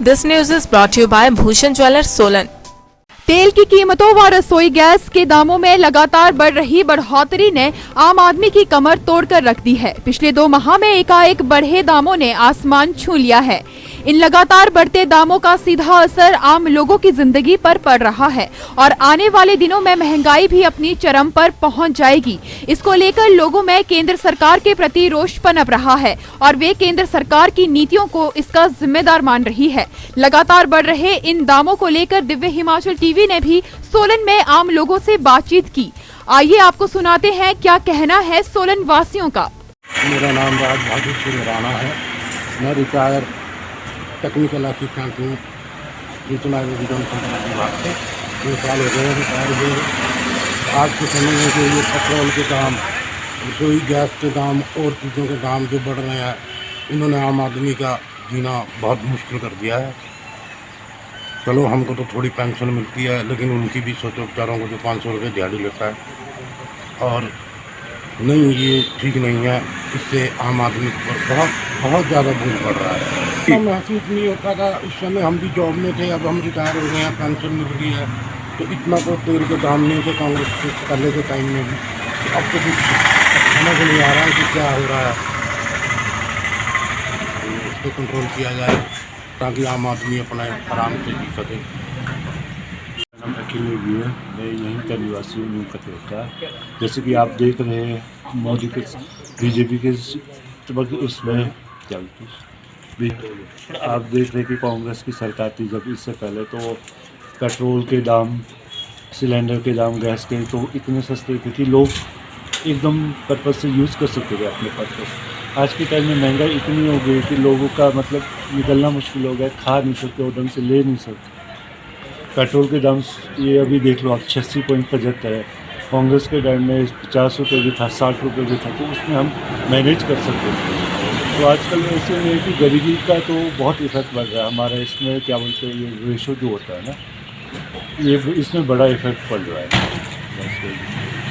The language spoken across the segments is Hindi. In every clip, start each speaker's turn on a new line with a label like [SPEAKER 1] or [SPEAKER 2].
[SPEAKER 1] This news is brought to you by Bhushan Jewellers, Solan.
[SPEAKER 2] तेल की कीमतों व रसोई गैस के दामों में लगातार बढ़ रही बढ़ोतरी ने आम आदमी की कमर तोड़कर रख दी है। पिछले 2 माह में एकाएक बढ़े दामों ने आसमान छू लिया है। इन लगातार बढ़ते दामों का सीधा असर आम लोगों की जिंदगी पर पड़ रहा है और आने वाले दिनों में महंगाई भी अपनी चरम पर पहुंच जाएगी। इसको लेकर लोगों में केंद्र सरकार के प्रति रोष पनप रहा है और वे केंद्र सरकार की नीतियों को इसका जिम्मेदार मान रही है। लगातार बढ़ रहे इन दामों को लेकर दिव्य हिमाचल टीवी ने भी सोलन में आम लोगों से बातचीत की। आइए आपको सुनाते हैं क्या कहना है सोलन वासियों का।
[SPEAKER 3] मेरा नाम राज बहादुर सिंह राणा है। मैं रिटायर टेक्निकल असिस्टेंट हूँ सूचना एवं जनसंपर्क विभाग से। 2 साल हो गए रिटायर हुए। आज के समय में जो ये पेट्रोल के दाम, रसोई गैस के दाम और चीज़ों के दाम जो बढ़ रहे हैं, इन्होंने आम आदमी का जीना बहुत मुश्किल कर दिया है। चलो हमको तो थोड़ी पेंशन मिलती है, लेकिन उनकी भी सोचो बेचारों को जो 500 रुपये दिहाड़ी लेता है। और नहीं, ये ठीक नहीं है। इससे आम आदमी पर बहुत ज़्यादा बोझ पड़ रहा है। महसूस नहीं होता था उस समय, हम भी जॉब में थे, अब हम रिटायर हो गए हैं, पेंशन मिल रही है, तो इतना तो तेल के दाम नहीं थे कांग्रेस के पहले के टाइम में भी। अब तो कुछ समझ नहीं आ रहा है कि क्या हो रहा है। इस पर कंट्रोल किया जाए ताकि आम आदमी अपना आराम से जी सके।
[SPEAKER 4] हम अकेले भी है, मैं यहीं का निवासी हूँ, न्यू कचौटा। जैसे कि आप देख रहे हैं मोदी के बीजेपी के उसमें आप देख रहे हैं कि कांग्रेस की सरकार थी जब, इससे पहले तो पेट्रोल के दाम, सिलेंडर के दाम, गैस के तो इतने सस्ते थे कि लोग एकदम पर्पज से यूज़ कर सकते थे अपने पर्पज। आज के टाइम में महंगाई इतनी हो गई कि लोगों का मतलब निकलना मुश्किल हो गया, खा नहीं सकते और ढंग से ले नहीं सकते। पेट्रोल के दाम ये अभी देख लो आप 86.75 है। कांग्रेस के टाइम में 50 रुपये भी था, 60 रुपये भी था, तो उसमें हम मैनेज कर सकते थे। तो आजकल ऐसे में कि गरीबी का तो बहुत इफेक्ट बढ़ रहा है हमारा। इसमें क्या बोलते हैं, ये रेशो जो होता है ना, ये इसमें बड़ा इफेक्ट पड़ रहा है।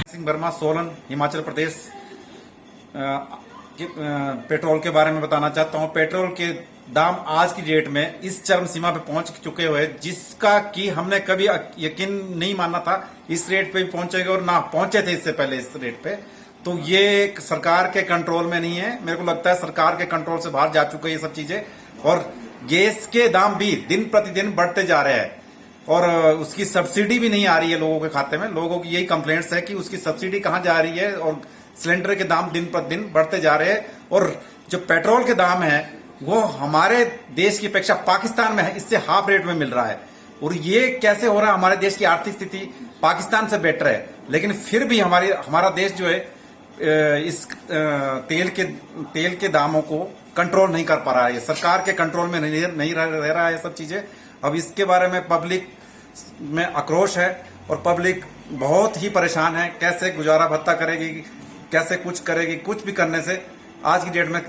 [SPEAKER 5] सिंह वर्मा, सोलन, हिमाचल प्रदेश। पेट्रोल के बारे में बताना चाहता हूँ। पेट्रोल के दाम आज की डेट में इस चरम सीमा पे पहुंच चुके हुए, जिसका कि हमने कभी यकीन नहीं माना था इस रेट पे भी पहुंचेगा, और ना पहुंचे थे इससे पहले इस रेट पे। तो ये सरकार के कंट्रोल में नहीं है। मेरे को लगता है सरकार के कंट्रोल से बाहर जा चुके हैं ये सब चीजें। और गैस के दाम भी दिन प्रतिदिन बढ़ते जा रहे हैं और उसकी सब्सिडी भी नहीं आ रही है लोगों के खाते में। लोगों की यही कंप्लेंट्स है कि उसकी सब्सिडी कहाँ जा रही है, और सिलेंडर के दाम दिन प्रतिदिन बढ़ते जा रहे हैं। और जो पेट्रोल के दाम है वो हमारे देश की अपेक्षा पाकिस्तान में है, इससे हाफ रेट में मिल रहा है। और ये कैसे हो रहा है? हमारे देश की आर्थिक स्थिति पाकिस्तान से बेटर है, लेकिन फिर भी हमारा देश जो है इस तेल के दामों को कंट्रोल नहीं कर पा रहा है। सरकार के कंट्रोल में नहीं रह रहा है सब चीजें। अब इसके बारे में पब्लिक में आक्रोश है और पब्लिक बहुत ही परेशान है। कैसे गुजारा भत्ता करेगी, कैसे कुछ करेगी? कुछ भी करने से आज की डेट में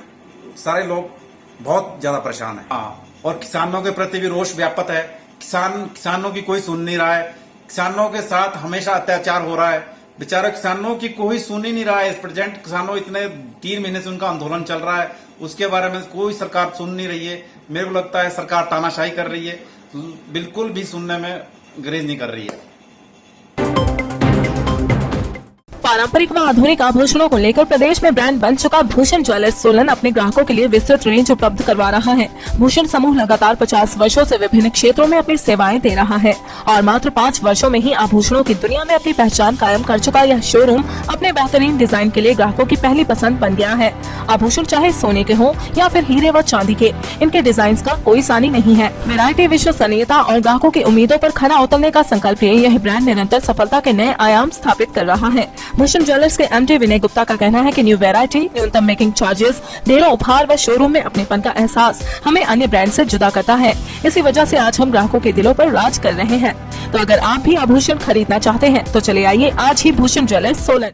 [SPEAKER 5] सारे लोग बहुत ज्यादा परेशान है। और किसानों के प्रति भी रोष व्याप्त है। किसानों की कोई सुन नहीं रहा है। किसानों के साथ हमेशा अत्याचार हो रहा है। बेचारे किसानों की कोई सुन ही नहीं रहा है। इस प्रेजेंट किसानों इतने 3 महीने से उनका आंदोलन चल रहा है, उसके बारे में कोई सरकार सुन नहीं रही है। मेरे को लगता है सरकार तानाशाही कर रही है, बिल्कुल भी सुनने में गुरेज नहीं कर रही है।
[SPEAKER 1] पारंपरिक व आधुनिक आभूषणों को लेकर प्रदेश में ब्रांड बन चुका भूषण ज्वेलर्स सोलन अपने ग्राहकों के लिए विस्तृत रेंज उपलब्ध करवा रहा है। भूषण समूह लगातार 50 वर्षों से विभिन्न क्षेत्रों में अपनी सेवाएं दे रहा है और मात्र 5 वर्षों में ही आभूषणों की दुनिया में अपनी पहचान कायम कर चुका यह शोरूम अपने बेहतरीन डिजाइन के लिए ग्राहकों की पहली पसंद बन गया है। आभूषण चाहे सोने के हो या फिर हीरे व चांदी के, इनके डिजाइन का कोई सानी नहीं है। वैरायटी, विश्वसनीयता और ग्राहकों की उम्मीदों पर खरा उतरने का संकल्प लिए यह ब्रांड निरंतर सफलता के नए आयाम स्थापित कर रहा है। भूषण ज्वेलर्स के एमडी विनय गुप्ता का कहना है कि न्यू वैरायटी, न्यूनतम मेकिंग चार्जेस, ढेरों उपहार व शोरूम में अपनेपन का एहसास हमें अन्य ब्रांड से जुदा करता है। इसी वजह से आज हम ग्राहकों के दिलों पर राज कर रहे हैं। तो अगर आप भी आभूषण खरीदना चाहते हैं तो चले आइए आज ही भूषण ज्वेलर्स सोलन।